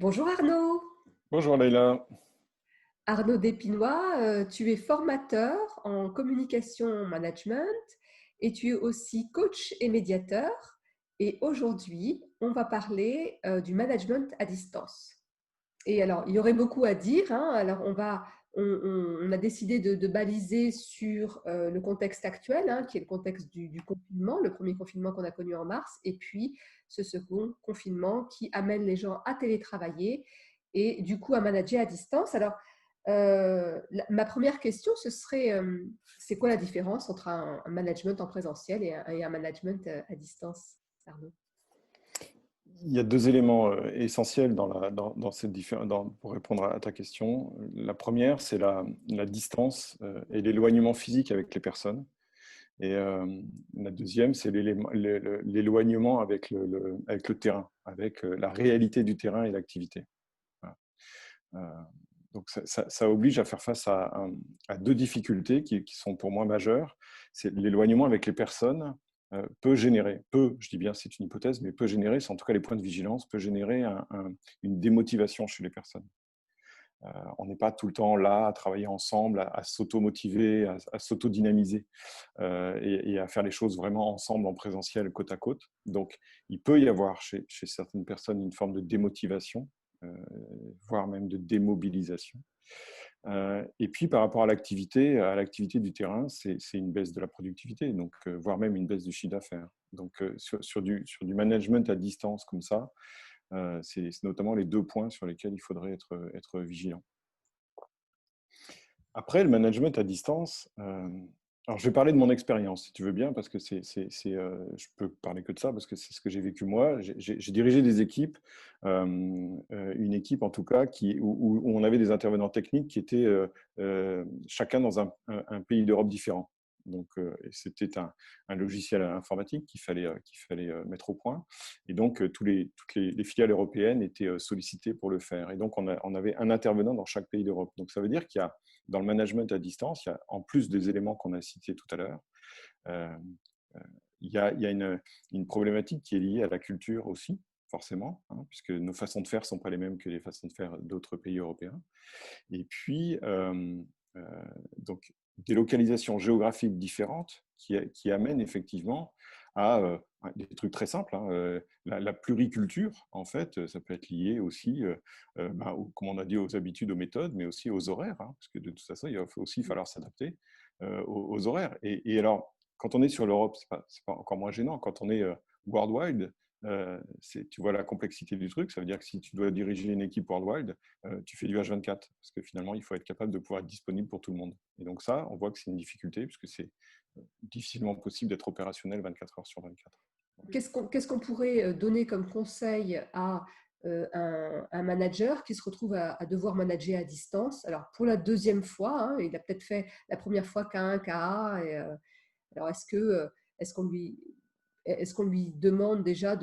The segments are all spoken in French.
Bonjour Arnaud. Bonjour Leïla. Arnaud Despinois, tu es formateur en communication management et tu es aussi coach et médiateur. Et aujourd'hui, on va parler du management à distance. Et alors, il y aurait beaucoup à dire, hein. Alors, on a décidé de baliser sur le contexte actuel, hein, qui est le contexte du confinement, le premier confinement qu'on a connu en mars, et puis ce second confinement qui amène les gens à télétravailler et du coup à manager à distance. Alors, ma première question, ce serait, c'est quoi la différence entre un management en présentiel et un management à distance, Arnaud? Il y a deux éléments essentiels pour répondre à ta question. La première, c'est la distance et l'éloignement physique avec les personnes. Et la deuxième, c'est l'éloignement avec le terrain, avec la réalité du terrain et l'activité. Voilà. Donc ça oblige à faire face à deux difficultés qui sont pour moi majeures. C'est l'éloignement avec les personnes je dis bien c'est une hypothèse, mais peut générer, c'est en tout cas les points de vigilance, peut générer une démotivation chez les personnes. On n'est pas tout le temps là à travailler ensemble, à s'auto-motiver, à s'auto-dynamiser et à faire les choses vraiment ensemble en présentiel, côte à côte. Donc, il peut y avoir chez certaines personnes une forme de démotivation, voire même de démobilisation. Et puis, par rapport à l'activité du terrain, c'est une baisse de la productivité, donc, voire même une baisse du chiffre d'affaires. Donc, sur du management à distance comme ça, c'est notamment les deux points sur lesquels il faudrait être vigilant. Après, le management à distance, alors je vais parler de mon expérience, si tu veux bien, parce que je peux parler que de ça, parce que c'est ce que j'ai vécu moi. J'ai dirigé des équipes, une équipe en tout cas, où on avait des intervenants techniques qui étaient chacun dans un pays d'Europe différent. Donc, c'était un logiciel informatique qu'il fallait mettre au point. Et donc, toutes les filiales européennes étaient sollicitées pour le faire. Et donc, on avait un intervenant dans chaque pays d'Europe. Donc, ça veut dire qu'il y a dans le management à distance, il y a, en plus des éléments qu'on a cités tout à l'heure, euh, il y a une problématique qui est liée à la culture aussi, forcément, hein, puisque nos façons de faire ne sont pas les mêmes que les façons de faire d'autres pays européens. Et puis, donc, des localisations géographiques différentes qui amènent effectivement à des trucs très simples. Hein, la pluriculture, en fait, ça peut être lié aussi, comme on a dit, aux habitudes, aux méthodes, mais aussi aux horaires, hein, parce que de toute façon, il va aussi falloir s'adapter aux horaires. Et alors, quand on est sur l'Europe, c'est pas encore moins gênant. Quand on est worldwide, tu vois la complexité du truc. Ça veut dire que si tu dois diriger une équipe worldwide, tu fais du H24, parce que finalement, il faut être capable de pouvoir être disponible pour tout le monde. Et donc ça, on voit que c'est une difficulté, puisque c'est difficilement possible d'être opérationnel 24 heures sur 24. Qu'est-ce qu'on pourrait donner comme conseil à un manager qui se retrouve à devoir manager à distance? Alors, pour la deuxième fois, hein, il a peut-être fait la première fois K1, KA. Alors, est-ce qu'on lui demande déjà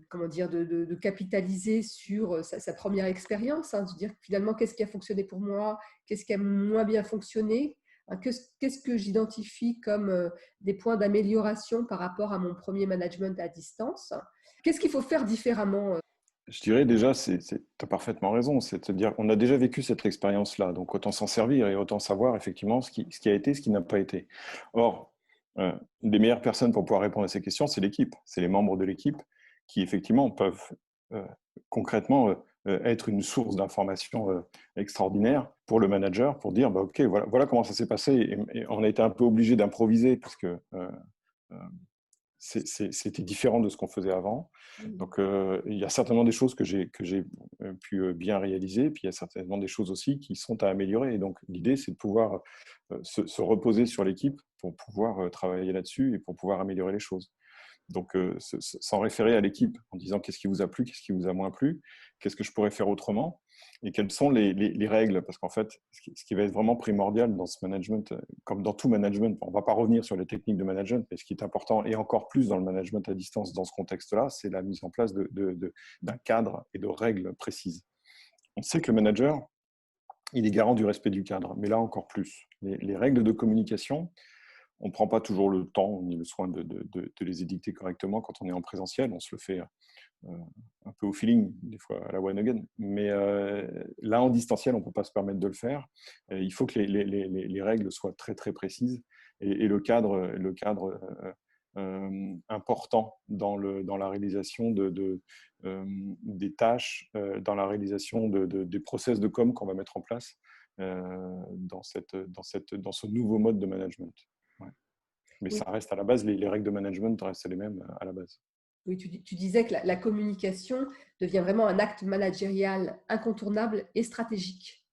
comment dire, de capitaliser sur sa première expérience, hein, de dire finalement qu'est-ce qui a fonctionné pour moi, qu'est-ce qui a moins bien fonctionné, hein, qu'est-ce que j'identifie comme des points d'amélioration par rapport à mon premier management à distance? Qu'est-ce qu'il faut faire différemment? Je dirais déjà, tu as parfaitement raison, c'est-à-dire on a déjà vécu cette expérience-là, donc autant s'en servir et autant savoir effectivement ce qui a été, ce qui n'a pas été. Or, les meilleures personnes pour pouvoir répondre à ces questions, c'est l'équipe, c'est les membres de l'équipe qui effectivement peuvent euh, concrètement être une source d'information extraordinaire pour le manager, pour dire, bah, OK, voilà comment ça s'est passé, et on a été un peu obligé d'improviser parce que c'était différent de ce qu'on faisait avant. Donc, il y a certainement des choses que j'ai pu bien réaliser, puis il y a certainement des choses aussi qui sont à améliorer. Et donc, l'idée, c'est de pouvoir se reposer sur l'équipe pour pouvoir travailler là-dessus et pour pouvoir améliorer les choses. Donc, s'en référer à l'équipe en disant qu'est-ce qui vous a plu, qu'est-ce qui vous a moins plu, qu'est-ce que je pourrais faire autrement et quelles sont les règles. Parce qu'en fait, ce qui va être vraiment primordial dans ce management, comme dans tout management, on ne va pas revenir sur les techniques de management, mais ce qui est important et encore plus dans le management à distance dans ce contexte-là, c'est la mise en place d'un cadre et de règles précises. On sait que le manager, il est garant du respect du cadre, mais là encore plus. Les règles de communication, on ne prend pas toujours le temps ni le soin de les édicter correctement quand on est en présentiel. On se le fait un peu au feeling, des fois à la one again. Mais là, en distanciel, on ne peut pas se permettre de le faire. Il faut que les règles soient très, très précises et le cadre important dans la réalisation des tâches, dans la réalisation des process de com qu'on va mettre en place dans ce nouveau mode de management. Ouais. Mais Oui, ça reste à la base, les règles de management restent les mêmes à la base. oui, tu disais que la communication devient vraiment un acte managérial incontournable et stratégique.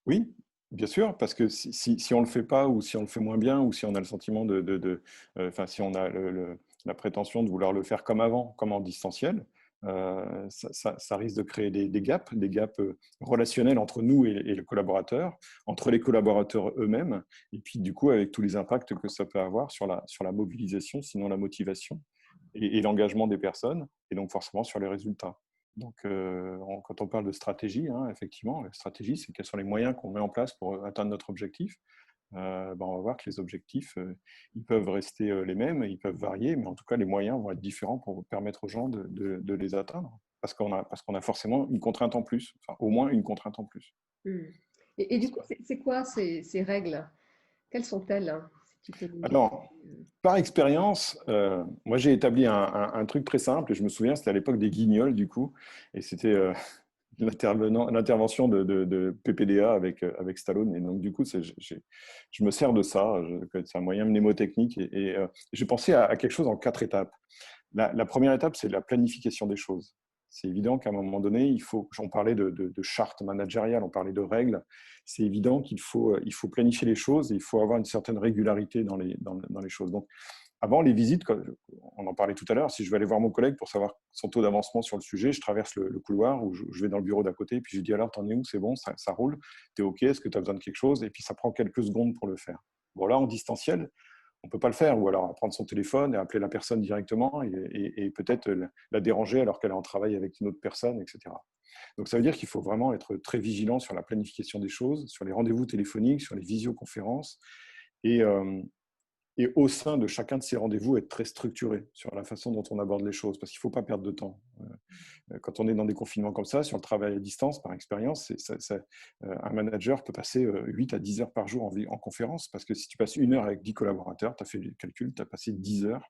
Oui, bien sûr, parce que si on ne le fait pas, ou si on le fait moins bien, ou si on a le sentiment enfin, si on a la prétention de vouloir le faire comme avant, comme en distanciel, ça risque de créer des gaps relationnels entre nous et le collaborateur, entre les collaborateurs eux-mêmes, et puis du coup avec tous les impacts que ça peut avoir sur la mobilisation, sinon la motivation, et l'engagement des personnes, et donc forcément sur les résultats. Donc, quand on parle de stratégie, hein, effectivement, la stratégie, c'est quels sont les moyens qu'on met en place pour atteindre notre objectif. On va voir que les objectifs, ils peuvent rester les mêmes, ils peuvent varier, mais en tout cas, les moyens vont être différents pour permettre aux gens de les atteindre, parce qu'on a forcément une contrainte en plus, enfin, au moins une contrainte en plus. Hmm. Et du coup, c'est quoi ces règles? Quelles sont-elles, hein, si tu peux nous Alors, expliquer. par expérience, moi j'ai établi un truc très simple, et je me souviens, c'était à l'époque des Guignols, du coup, et c'était l'intervention de PPDA avec Stallone. Et donc, du coup, je me sers de ça. C'est un moyen mnémotechnique. Et j'ai pensé à quelque chose en 4 étapes. La première étape, c'est la planification des choses. C'est évident qu'à un moment donné, on parlait de charte managériale, on parlait de règles. C'est évident qu'il faut planifier les choses et il faut avoir une certaine régularité dans les choses. Donc, avant les visites, on en parlait tout à l'heure, si je vais aller voir mon collègue pour savoir son taux d'avancement sur le sujet, je traverse le couloir ou je vais dans le bureau d'à côté, puis je dis alors, t'en es où? C'est bon, ça roule, t'es OK, est-ce que tu as besoin de quelque chose? Et puis ça prend quelques secondes pour le faire. Bon, là, en distanciel, on ne peut pas le faire, ou alors prendre son téléphone et appeler la personne directement et peut-être la déranger alors qu'elle est en travail avec une autre personne, etc. Donc ça veut dire qu'il faut vraiment être très vigilant sur la planification des choses, sur les rendez-vous téléphoniques, sur les visioconférences, et, et au sein de chacun de ces rendez-vous, être très structuré sur la façon dont on aborde les choses, parce qu'il ne faut pas perdre de temps. Quand on est dans des confinements comme ça, sur le travail à distance, par expérience, un manager peut passer 8 à 10 heures par jour en conférence, parce que si tu passes 1 heure avec 10 collaborateurs, tu as fait le calcul, tu as passé 10 heures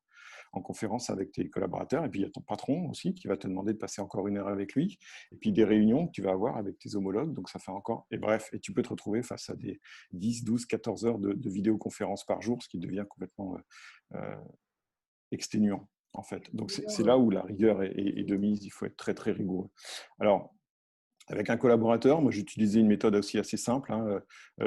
en conférence avec tes collaborateurs, et puis il y a ton patron aussi qui va te demander de passer encore 1 heure avec lui, et puis des réunions que tu vas avoir avec tes homologues, donc ça fait encore, et bref, et tu peux te retrouver face à des 10, 12, 14 heures de vidéoconférence par jour, ce qui devient complètement exténuant, en fait. Donc, c'est là où la rigueur est de mise. Il faut être très, très rigoureux. Alors, avec un collaborateur, moi, j'utilisais une méthode aussi assez simple, hein,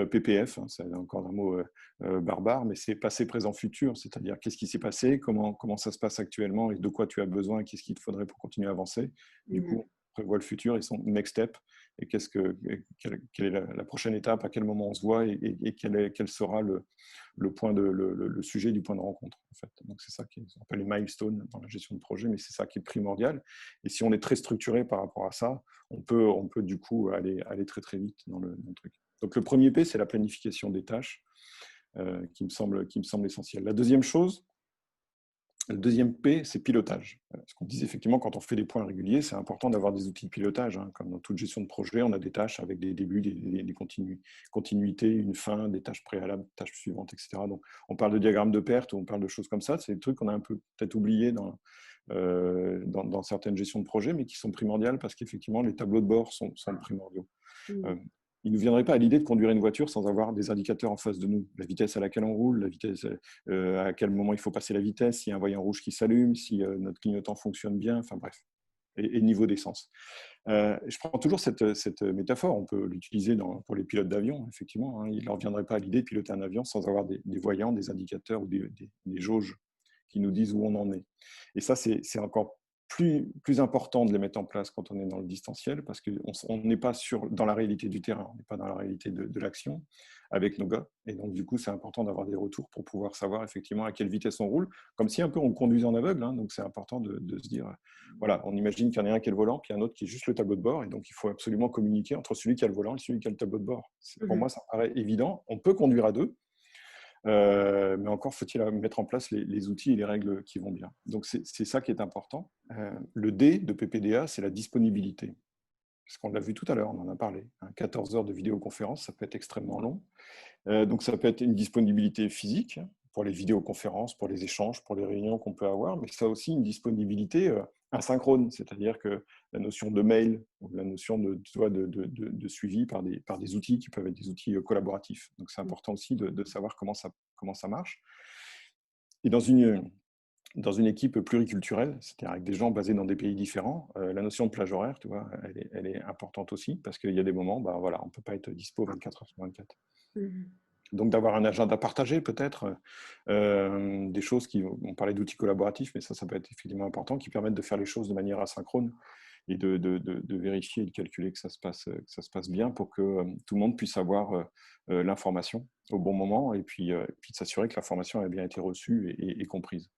PPF, hein, c'est encore un mot barbare, mais c'est passé, présent, futur, c'est-à-dire qu'est-ce qui s'est passé, comment ça se passe actuellement et de quoi tu as besoin, qu'est-ce qu'il te faudrait pour continuer à avancer. Du coup, on prévoit le futur et son next step, et quelle est la prochaine étape, à quel moment on se voit et quel sera le sujet du point de rencontre, en fait. Donc, c'est ça qu'on appelle les milestones dans la gestion de projet, mais c'est ça qui est primordial. Et si on est très structuré par rapport à ça, on peut du coup aller très très vite dans le truc. Donc le premier P, c'est la planification des tâches, qui me semble essentiel. La deuxième chose, le deuxième P, c'est pilotage. Ce qu'on disait effectivement, quand on fait des points réguliers, c'est important d'avoir des outils de pilotage, hein. Comme dans toute gestion de projet, on a des tâches avec des débuts, des continuités, une fin, des tâches préalables, tâches suivantes, etc. Donc on parle de diagramme de perte, ou on parle de choses comme ça. C'est des trucs qu'on a un peu peut-être oubliés dans certaines gestions de projet, mais qui sont primordiales parce qu'effectivement, les tableaux de bord sont primordiaux. Il ne nous viendrait pas à l'idée de conduire une voiture sans avoir des indicateurs en face de nous. La vitesse à laquelle on roule, la vitesse à quel moment il faut passer la vitesse, s'il y a un voyant rouge qui s'allume, si notre clignotant fonctionne bien, enfin bref, et niveau d'essence. Je prends toujours cette métaphore, on peut l'utiliser pour les pilotes d'avion, effectivement, hein. Il ne leur viendrait pas à l'idée de piloter un avion sans avoir des voyants, des indicateurs ou des jauges qui nous disent où on en est. Et ça, c'est encore plus important de les mettre en place quand on est dans le distanciel, parce qu'on n'est pas dans la réalité du terrain, on n'est pas dans la réalité de l'action avec nos gars. Et donc, du coup, c'est important d'avoir des retours pour pouvoir savoir effectivement à quelle vitesse on roule, comme si un peu on conduisait en aveugle, hein. Donc, c'est important de se dire, voilà, on imagine qu'il y en a un qui est le volant, puis un autre qui est juste le tableau de bord, et donc il faut absolument communiquer entre celui qui a le volant et celui qui a le tableau de bord. Pour moi, ça paraît évident. On peut conduire à deux, Mais encore faut-il mettre en place les outils et les règles qui vont bien. Donc, c'est ça qui est important. Le D de PPDA, c'est la disponibilité. Parce qu'on l'a vu tout à l'heure, on en a parlé. 14 heures de vidéoconférence, ça peut être extrêmement long. Donc, ça peut être une disponibilité physique pour les vidéoconférences, pour les échanges, pour les réunions qu'on peut avoir, mais ça a aussi une disponibilité asynchrone, c'est-à-dire que la notion de mail, ou la notion de suivi par des outils qui peuvent être des outils collaboratifs. Donc, c'est important aussi de savoir comment ça marche. Et dans une équipe pluriculturelle, c'est-à-dire avec des gens basés dans des pays différents, la notion de plage horaire, tu vois, elle est importante aussi, parce qu'il y a des moments, ben voilà, on ne peut pas être dispo 24 heures sur 24. Donc d'avoir un agenda partagé peut-être, des choses on parlait d'outils collaboratifs, mais ça peut être effectivement important, qui permettent de faire les choses de manière asynchrone et de vérifier et de calculer que ça se passe bien pour que tout le monde puisse avoir l'information au bon moment et puis de s'assurer que l'information a bien été reçue et comprise.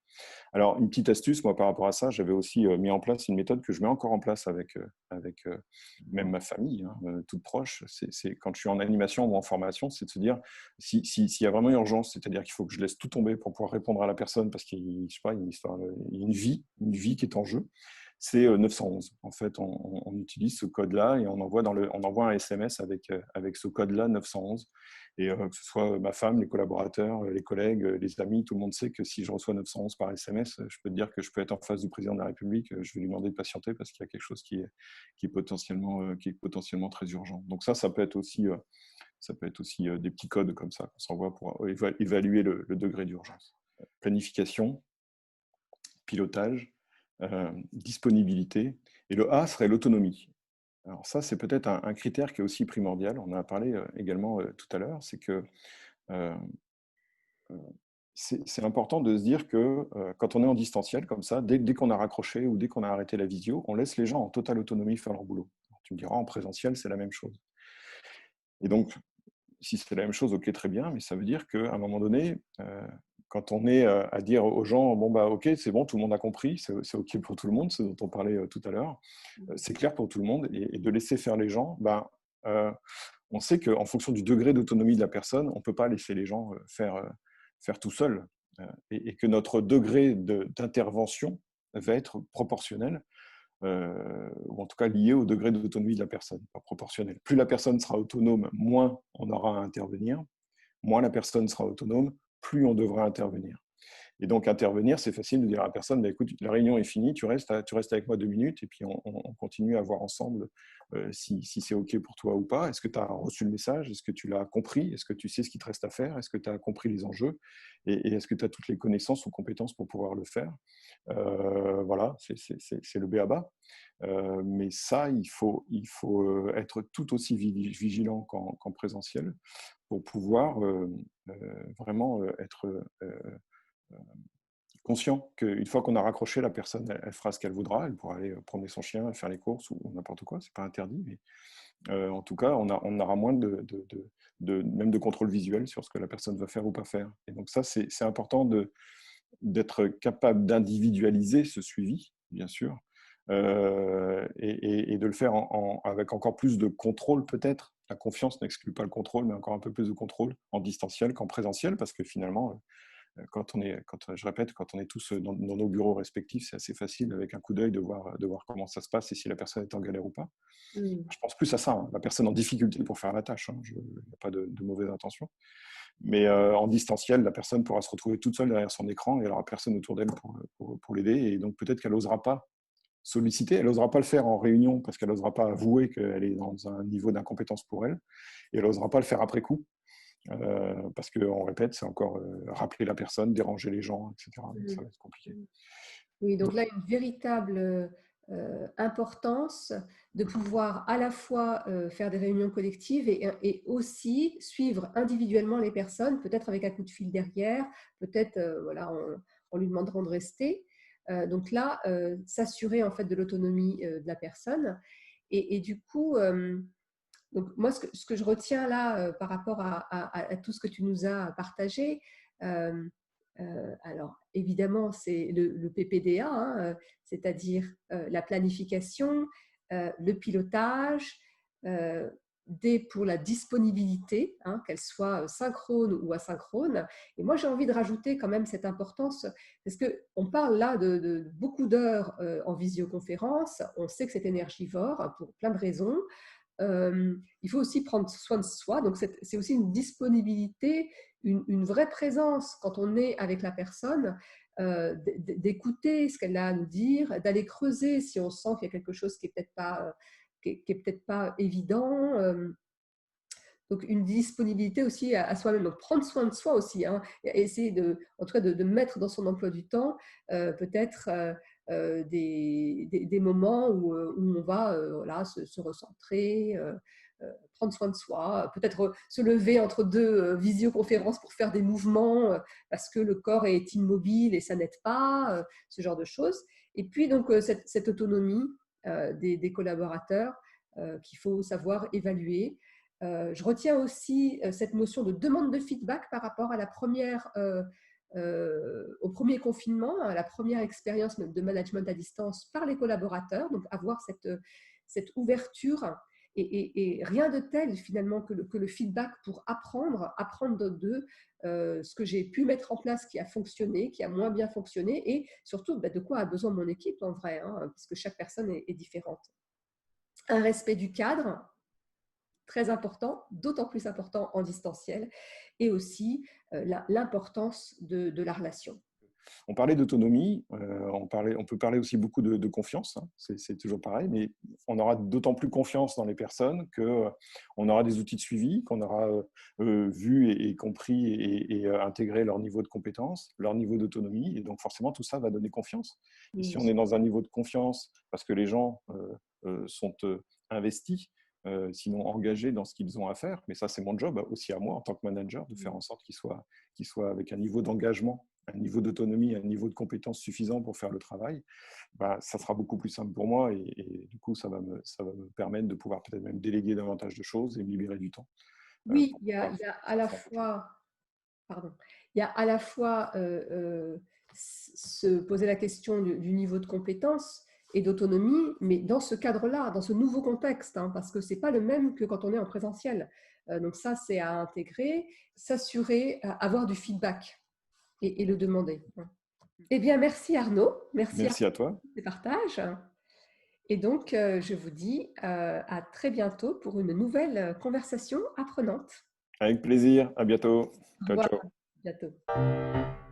Alors, une petite astuce, moi, par rapport à ça, j'avais aussi mis en place une méthode que je mets encore en place avec même ma famille, toute proche. C'est quand je suis en animation ou en formation, c'est de se dire, s'il y a vraiment urgence, c'est-à-dire qu'il faut que je laisse tout tomber pour pouvoir répondre à la personne parce qu'il y a, je sais pas, il y a une vie qui est en jeu, c'est 911. En fait, on utilise ce code-là et on envoie un SMS avec ce code-là 911. Et que ce soit ma femme, les collaborateurs, les collègues, les amis, tout le monde sait que si je reçois 911 par SMS, je peux te dire que je peux être en face du président de la République, je vais lui demander de patienter parce qu'il y a quelque chose qui est potentiellement très urgent. Donc ça peut être aussi des petits codes comme ça qu'on s'envoie pour évaluer le degré d'urgence. Planification, pilotage, disponibilité. Et le A serait l'autonomie. Alors ça, c'est peut-être un critère qui est aussi primordial. On en a parlé également tout à l'heure, c'est que euh, c'est important de se dire que quand on est en distanciel comme ça, dès qu'on a raccroché ou dès qu'on a arrêté la visio, on laisse les gens en totale autonomie faire leur boulot. Alors, tu me diras, en présentiel, c'est la même chose. Et donc, si c'est la même chose, ok, très bien, mais ça veut dire qu'à un moment donné, quand on est à dire aux gens, bon, bah, ok, c'est bon, tout le monde a compris, c'est ok pour tout le monde, ce dont on parlait tout à l'heure, c'est clair pour tout le monde, et de laisser faire les gens, ben, on sait qu'en fonction du degré d'autonomie de la personne, on ne peut pas laisser les gens faire tout seul, et que notre degré d'intervention va être proportionnel, ou en tout cas lié au degré d'autonomie de la personne, pas proportionnel. Plus la personne sera autonome, moins on aura à intervenir, moins la personne sera autonome, plus on devra intervenir. Et donc, intervenir, c'est facile de dire à la personne, bah, écoute, la réunion est finie, tu restes avec moi 2 minutes et puis on continue à voir ensemble si c'est OK pour toi ou pas. Est-ce que tu as reçu le message? Est-ce que tu l'as compris? Est-ce que tu sais ce qu'il te reste à faire? Est-ce que tu as compris les enjeux? Et est-ce que tu as toutes les connaissances ou compétences pour pouvoir le faire? Voilà, c'est le b.a.-ba. Mais ça, il faut être tout aussi vigilant qu'en présentiel pour pouvoir vraiment être conscient qu'une fois qu'on a raccroché, la personne, elle fera ce qu'elle voudra, elle pourra aller promener son chien, faire les courses ou n'importe quoi, c'est pas interdit, mais en tout cas, on aura moins même de contrôle visuel sur ce que la personne va faire ou pas faire. Et donc ça, c'est important d'être capable d'individualiser ce suivi, bien sûr, et de le faire avec encore plus de contrôle peut-être. La confiance n'exclut pas le contrôle, mais encore un peu plus de contrôle en distanciel qu'en présentiel, parce que finalement, je répète, quand on est tous dans nos bureaux respectifs, c'est assez facile avec un coup d'œil de voir comment ça se passe et si la personne est en galère ou pas. Je pense plus à ça, la personne en difficulté pour faire la tâche. Il n'y a pas de mauvaise intention. Mais en distanciel, la personne pourra se retrouver toute seule derrière son écran et elle n'aura personne autour d'elle pour l'aider. Et donc peut-être qu'elle n'osera pas solliciter, elle n'osera pas le faire en réunion parce qu'elle n'osera pas avouer qu'elle est dans un niveau d'incompétence pour elle. Et elle n'osera pas le faire après coup. Parce qu'on répète, c'est encore rappeler la personne, déranger les gens, etc. Donc ça va être compliqué. Oui, donc là, une véritable importance de pouvoir à la fois faire des réunions collectives et aussi suivre individuellement les personnes, peut-être avec un coup de fil derrière, peut-être voilà, on lui demandera de rester. Donc là, s'assurer en fait de l'autonomie de la personne. Et du coup, donc moi, ce que je retiens là par rapport à tout ce que tu nous as partagé, alors évidemment, c'est le PPDA, hein, c'est-à-dire la planification, le pilotage, D pour la disponibilité, hein, qu'elle soit synchrone ou asynchrone. Et moi, j'ai envie de rajouter quand même cette importance, parce qu'on parle là de beaucoup d'heures en visioconférence. On sait que c'est énergivore pour plein de raisons. Il faut aussi prendre soin de soi. Donc, c'est aussi une disponibilité, une vraie présence quand on est avec la personne, d'écouter ce qu'elle a à nous dire, d'aller creuser si on sent qu'il y a quelque chose qui n'est peut-être pas, qui est peut-être pas évident. Donc, une disponibilité aussi à soi-même. Donc, prendre soin de soi aussi, hein, et essayer en tout cas de mettre dans son emploi du temps peut-être des moments où on va voilà, se recentrer, prendre soin de soi, peut-être se lever entre deux visioconférences pour faire des mouvements parce que le corps est immobile et ça n'aide pas, ce genre de choses. Et puis, donc, cette autonomie des collaborateurs qu'il faut savoir évaluer. Je retiens aussi cette notion de demande de feedback par rapport à au premier confinement, à la première expérience de management à distance par les collaborateurs, donc avoir cette ouverture et rien de tel finalement que le feedback pour apprendre d'eux ce que j'ai pu mettre en place qui a fonctionné, qui a moins bien fonctionné et surtout de quoi a besoin mon équipe en vrai, hein, parce que chaque personne est différente. Un respect du cadre, très important, d'autant plus important en distanciel, et aussi l'importance de la relation. On parlait d'autonomie, on peut parler aussi beaucoup de confiance, hein, c'est toujours pareil, mais on aura d'autant plus confiance dans les personnes qu'on aura des outils de suivi, qu'on aura vu et compris et intégré leur niveau de compétence, leur niveau d'autonomie, et donc forcément tout ça va donner confiance. Et si on est dans un niveau de confiance, parce que les gens sont investis, sinon engagés dans ce qu'ils ont à faire, mais ça c'est mon job aussi à moi en tant que manager, de faire en sorte qu'ils soient avec un niveau d'engagement, un niveau d'autonomie, un niveau de compétence suffisant pour faire le travail, bah, ça sera beaucoup plus simple pour moi et du coup, ça va me permettre de pouvoir peut-être même déléguer davantage de choses et me libérer du temps. Oui, il y a à la fois, pardon, il y a à la fois se poser la question du niveau de compétence et d'autonomie, mais dans ce cadre-là, dans ce nouveau contexte, hein, parce que ce n'est pas le même que quand on est en présentiel. Donc ça, c'est à intégrer, s'assurer, avoir du feedback et le demander. Eh bien, merci Arnaud. Merci Merci à Arnaud toi. pour ces partages. Et donc, je vous dis à très bientôt pour une nouvelle conversation apprenante. Avec plaisir. À bientôt. Au Ciao, revoir, ciao. à bientôt.